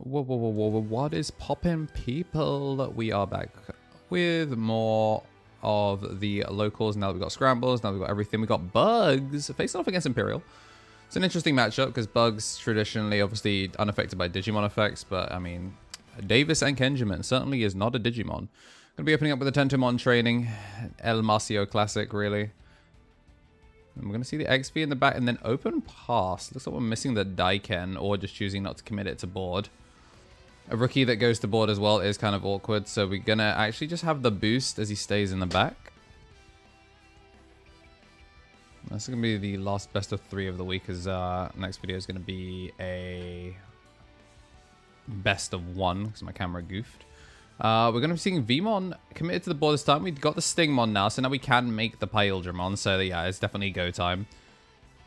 What is poppin', people? We are back with more of the locals. Now that we've got scrambles, now we've got everything. We've got bugs facing off against Imperial. It's an interesting matchup because bugs traditionally obviously unaffected by Digimon effects, but I mean, Davis and Kenjamin certainly is not a Digimon. Gonna be opening up with the TyrantKabuterimon training, El Marcio classic, really. And we're going to see the XP in the back and then open pass. Looks like we're missing the Daiken or just choosing not to commit it to board. A rookie that goes to board as well is kind of awkward. So we're going to actually just have the boost as he stays in the back. That's going to be the last best of 3 of the week, as next video is going to be a best of 1 because my camera goofed. We're going to be seeing Veemon committed to the board this time. We've got the Stingmon now, so now we can make the Imperialdramon. So yeah, it's definitely go time.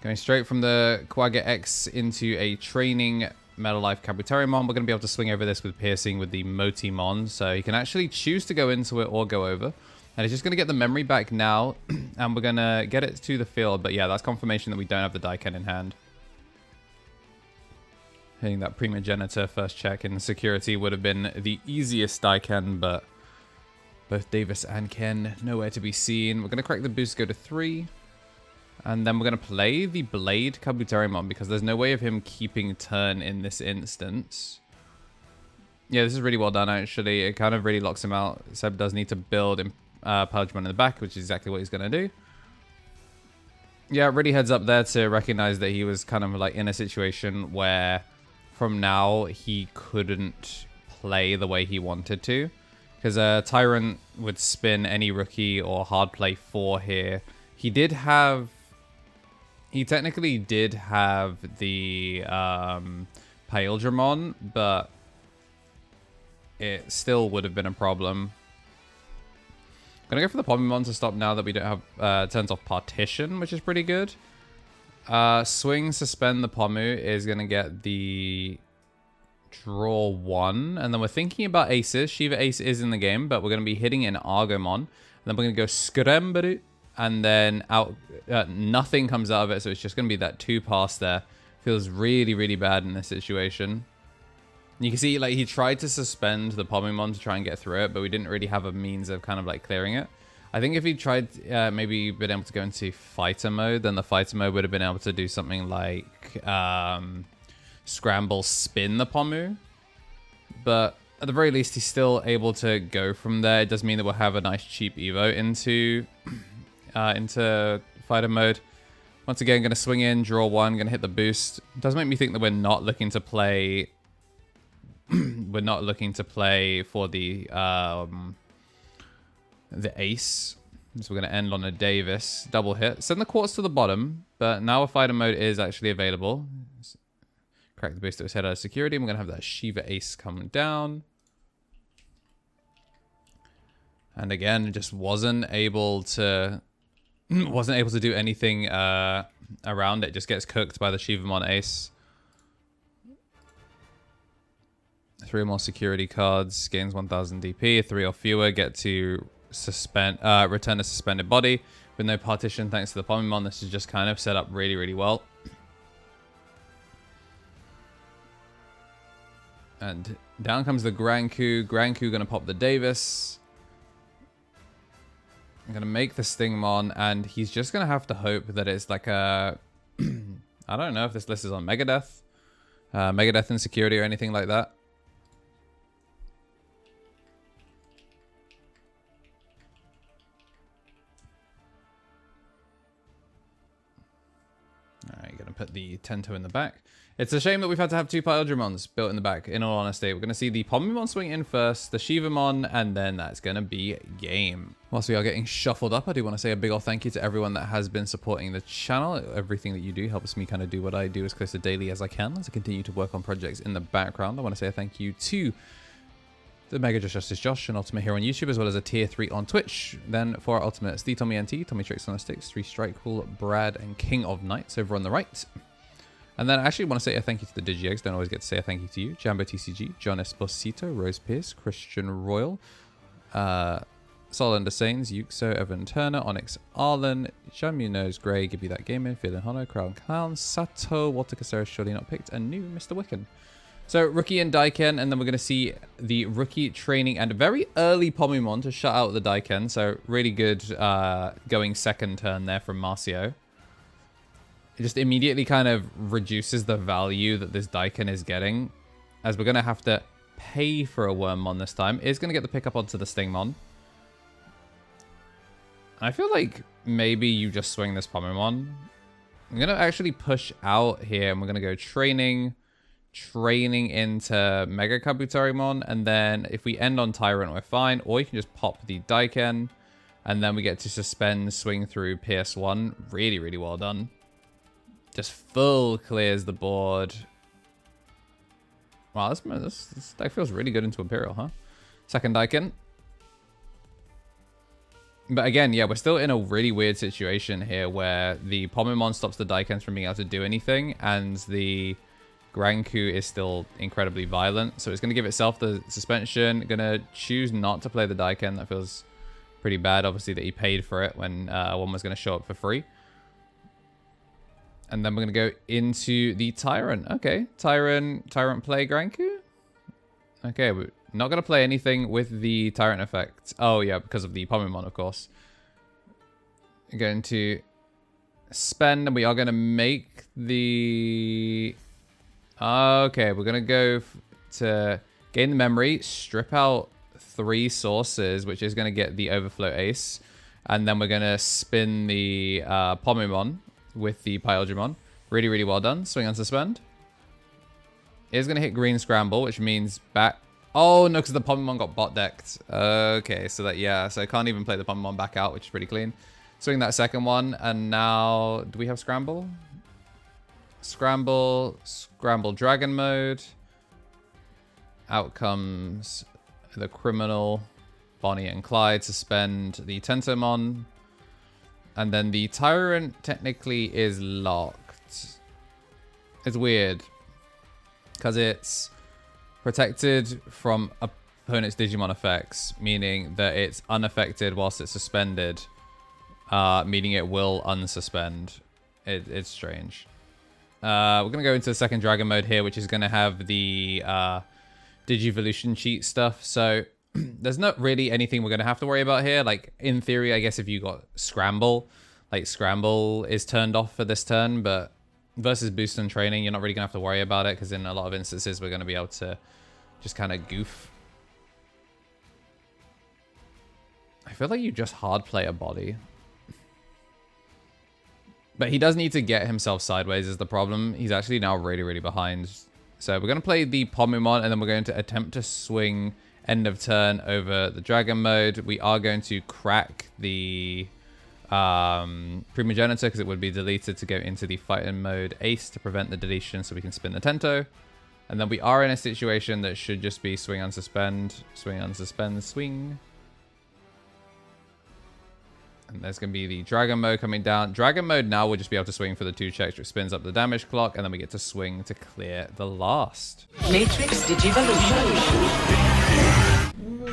Going straight from the Quagga X into a training Metal Life Kabuterimon. We're going to be able to swing over this with Piercing with the Motimon. So he can actually choose to go into it or go over. And he's just going to get the memory back now. And we're going to get it to the field. But yeah, that's confirmation that we don't have the Daiken in hand. Hitting that Primogenitor first check in security would have been the easiest Daiken, but both Davis and Ken nowhere to be seen. We're going to crack the boost, go to 3. And then we're going to play the Blade Kabuterimon because there's no way of him keeping turn in this instance. Yeah, this is really well done, actually. It kind of really locks him out. Seb does need to build Imperialdramon in the back, which is exactly what he's going to do. Yeah, it really heads up there to recognize that he was kind of like in a situation where from now he couldn't play the way he wanted to, because Tyrant would spin any rookie or hard play 4 here. He technically did have the Imperialdramon, but it still would have been a problem. I'm gonna go for the Pomimon to stop now that we don't have turns off Partition, which is pretty good. Swing, suspend the Pomu is going to get the draw 1. And then we're thinking about aces. Shiva Ace is in the game, but we're going to be hitting an Argomon. And then we're going to go Scramble. And then out, nothing comes out of it. So it's just going to be that 2 pass there. Feels really, really bad in this situation. And you can see like he tried to suspend the Pomimon to try and get through it, but we didn't really have a means of kind of like clearing it. I think if he tried maybe been able to go into fighter mode, then the fighter mode would have been able to do something like scramble, spin the Pomu. But at the very least, he's still able to go from there. It does mean that we'll have a nice cheap Evo into fighter mode. Once again, going to swing in, draw 1, going to hit the boost. It does make me think that we're not looking to play. We're not looking to play for the ace. So we're going to end on a Davis. Double hit. Send the quartz to the bottom. But now a fighter mode is actually available. Crack the boost that was head out of security. And we're going to have that Shiva Ace come down. And again, just wasn't able to do anything around it. Just gets cooked by the Shivamon Ace. 3 more security cards. Gains 1000 DP. 3 or fewer get to return a suspended body with no partition thanks to the Pomimon. This is just kind of set up really, really well. And down comes the Granku. Granku going to pop the Davis. I'm going to make the Stingmon, and he's just going to have to hope that it's like a... I don't know if this list is on Megadeth. Megadeth Insecurity or anything like that. Alright, going to put the Tento in the back. It's a shame that we've had to have 2 Imperialdramons built in the back, in all honesty. We're going to see the Pomimon swing in first, the Shivamon, and then that's going to be game. Whilst we are getting shuffled up, I do want to say a big old thank you to everyone that has been supporting the channel. Everything that you do helps me kind of do what I do as close to daily as I can, as I continue to work on projects in the background. I want to say a thank you to the Mega Justice Josh and Ultimate Hero on YouTube, as well as a tier 3 on Twitch. Then for our Ultimates, the Tommy NT, Tommy Tricks on the Sticks, 3 Strike Cool, Brad, and King of Knights over on the right. And then I actually want to say a thank you to the Digi Eggs. Don't always get to say a thank you to you. Jambo TCG, John Esposito, Rose Pierce, Christian Royal, Solander Saints, Yuxo, Evan Turner, Onyx Arlen, Jamuno's Grey, Give You That Game In, Feeling Hollow, Crown Clown, Sato, Walter Caceres, surely not picked, and new Mr. Wiccan. So rookie and Daiken, and then we're going to see the rookie training and very early Pomimon to shut out the Daiken. So really good going second turn there from Marcio. It just immediately kind of reduces the value that this Daiken is getting, as we're going to have to pay for a Wormmon this time. It's going to get the pickup onto the Stingmon. I feel like maybe you just swing this Pomimon. I'm going to actually push out here, and we're going to go training into Mega Kabuterimon, and then if we end on Tyrant, we're fine. Or you can just pop the Daiken, and then we get to suspend, swing through, Pierce 1. Really, really well done. Just full clears the board. Wow, this deck feels really good into Imperial, huh? Second Daiken. But again, yeah, we're still in a really weird situation here where the Pomimon stops the Daikens from being able to do anything, and the Granku is still incredibly violent. So it's going to give itself the suspension. Going to choose not to play the Daiken. That feels pretty bad, obviously, that he paid for it when one was going to show up for free. And then we're going to go into the Tyrant. Okay, Tyrant play Granku? Okay, we're not going to play anything with the Tyrant effect. Oh, yeah, because of the Pomimon, of course. We're going to spend, and we are going to make the... Okay, we're going to go to gain the memory, strip out 3 sources, which is going to get the Overflow Ace. And then we're going to spin the Pomimon with the Imperialdramon. Really, really well done. Swing and suspend. It's going to hit green scramble, which means back... Oh, no, because the Pomimon got bot decked. Okay, so that, yeah, so I can't even play the Pomimon back out, which is pretty clean. Swing that second one, and now... Do we have scramble? Scramble dragon mode. Out comes the criminal, Bonnie and Clyde. Suspend the Tentomon. And then the Tyrant technically is locked. It's weird, because it's protected from opponent's Digimon effects, meaning that it's unaffected whilst it's suspended, meaning it will unsuspend. It's strange. We're going to go into the second Dragon mode here, which is going to have the Digivolution cheat stuff. So there's not really anything we're going to have to worry about here. Like, in theory, I guess if you got Scramble, like Scramble is turned off for this turn, but versus Boost and Training, you're not really going to have to worry about it, because in a lot of instances, we're going to be able to just kind of goof. I feel like you just hard play a body. But he does need to get himself sideways is the problem. He's actually now really, really behind. So we're going to play the Pomimon, and then we're going to attempt to swing end of turn over the Dragon mode. We are going to crack the Primogenitor, because it would be deleted to go into the fighting mode Ace to prevent the deletion, so we can spin the Tento. And then we are in a situation that should just be swing, unsuspend, swing. And there's going to be the Dragon mode coming down. Dragon mode now will just be able to swing for the 2 checks, which spins up the damage clock, and then we get to swing to clear the last. Matrix Digivolution.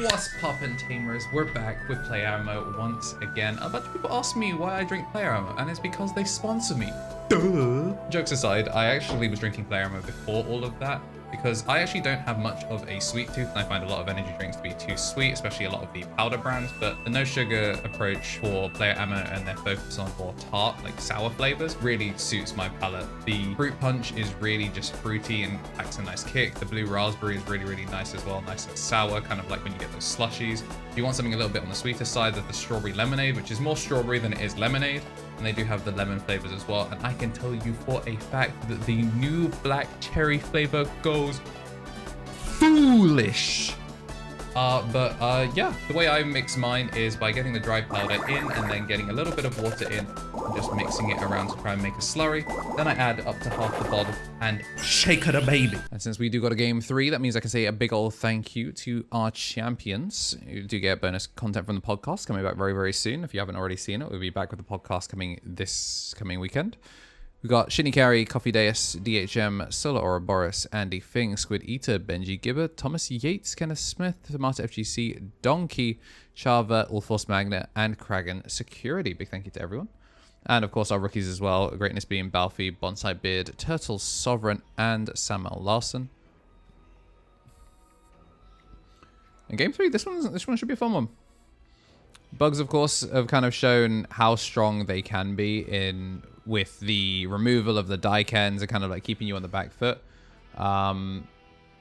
What's poppin', Tamers? We're back with Play Armour once again. A bunch of people ask me why I drink Play Armour, and it's because they sponsor me. Duh! Jokes aside, I actually was drinking Play Armour before all of that, because I actually don't have much of a sweet tooth, and I find a lot of energy drinks to be too sweet, especially a lot of the powder brands. But the no sugar approach for Player Ammo and their focus on more tart, like sour flavors, really suits my palate. The fruit punch is really just fruity and packs a nice kick. The blue raspberry is really, really nice as well, nice and sour, kind of like when you get those slushies. If you want something a little bit on the sweeter side, there's the strawberry lemonade, which is more strawberry than it is lemonade. And they do have the lemon flavors as well. And I can tell you for a fact that the new black cherry flavor goes foolish. Yeah, the way I mix mine is by getting the dry powder in and then getting a little bit of water in and just mixing it around to try and make a slurry. Then I add up to half the bottle and shake it a baby. And since we do got a game 3, that means I can say a big old thank you to our champions. You do get bonus content from the podcast coming back very, very soon. If you haven't already seen it, we'll be back with the podcast coming this coming weekend. We've got Shinny Carey, Coffee Deus, DHM, Solar Ouroboros, Andy Fing, Squid Eater, Benji Gibber, Thomas Yates, Kenneth Smith, Tomato FGC, Donkey, Chava, Allforce Magnet, and Kragan Security. Big thank you to everyone. And of course our rookies as well, Greatness being Balfi, Bonsai Beard, Turtle Sovereign, and Samuel Larson. And game 3, this one should be a fun one. Bugs, of course, have kind of shown how strong they can be with the removal of the Daikens and kind of like keeping you on the back foot.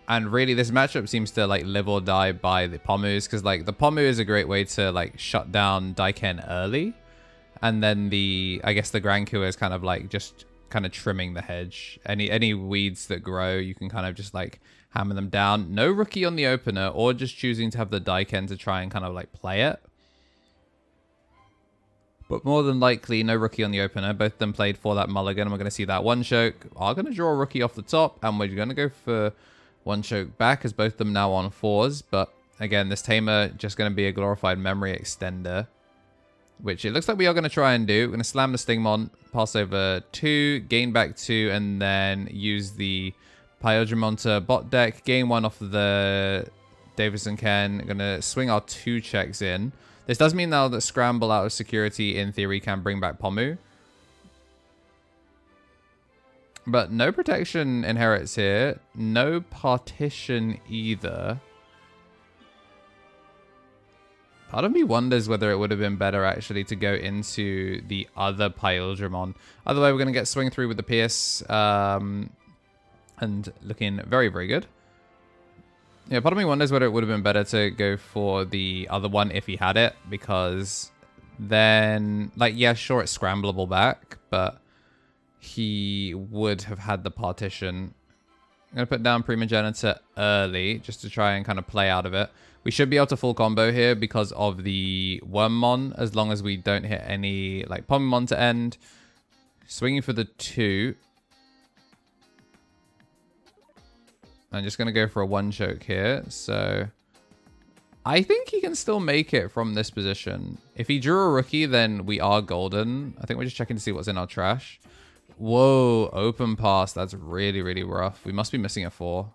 And really, this matchup seems to like live or die by the Pomus, because like the Pomu is a great way to like shut down Daiken early, and then I guess the Granku is kind of like just kind of trimming the hedge. Any weeds that grow, you can kind of just like hammer them down. No rookie on the opener, or just choosing to have the Daiken to try and kind of like play it. But more than likely, no rookie on the opener. Both of them played for that mulligan, and we're going to see that one choke. Are going to draw a rookie off the top, and we're going to go for one choke back, as both of them now on 4s. But again, this Tamer just going to be a glorified memory extender, which it looks like we are going to try and do. We're going to slam the Stingmon, pass over 2, gain back 2, and then use the Imperialdramon to bot deck, gain 1 off of the Davison Ken. Going to swing our 2 checks in. This does mean now that Scramble out of security, in theory, can bring back Pomu. But no protection inherits here. No partition either. Part of me wonders whether it would have been better, actually, to go into the other Imperialdramon. Either way, we're going to get swing through with the Pierce. And looking very, very good. Yeah, part of me wonders whether it would have been better to go for the other one if he had it, because then, like, yeah, sure, it's scramblable back, but he would have had the partition. I'm going to put down Primogenitor early just to try and kind of play out of it. We should be able to full combo here because of the Wormmon, as long as we don't hit any, like, Pomimon to end. Swinging for the 2. I'm just going to go for a 1 choke here. So I think he can still make it from this position. If he drew a rookie, then we are golden. I think we're just checking to see what's in our trash. Whoa, open pass. That's really, really rough. We must be missing a 4.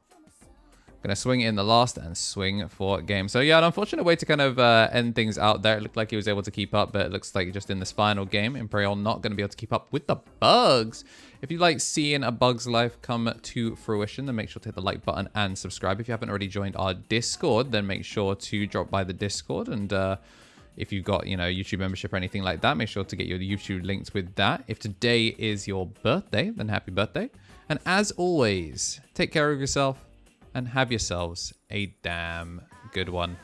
Going to swing in the last and swing for game. So yeah, an unfortunate way to kind of end things out there. It looked like he was able to keep up, but it looks like just in this final game, Imperial not going to be able to keep up with the bugs. If you like seeing a bug's life come to fruition, then make sure to hit the like button and subscribe. If you haven't already joined our Discord, then make sure to drop by the Discord. And if you've got, YouTube membership or anything like that, make sure to get your YouTube linked with that. If today is your birthday, then happy birthday. And as always, take care of yourself and have yourselves a damn good one.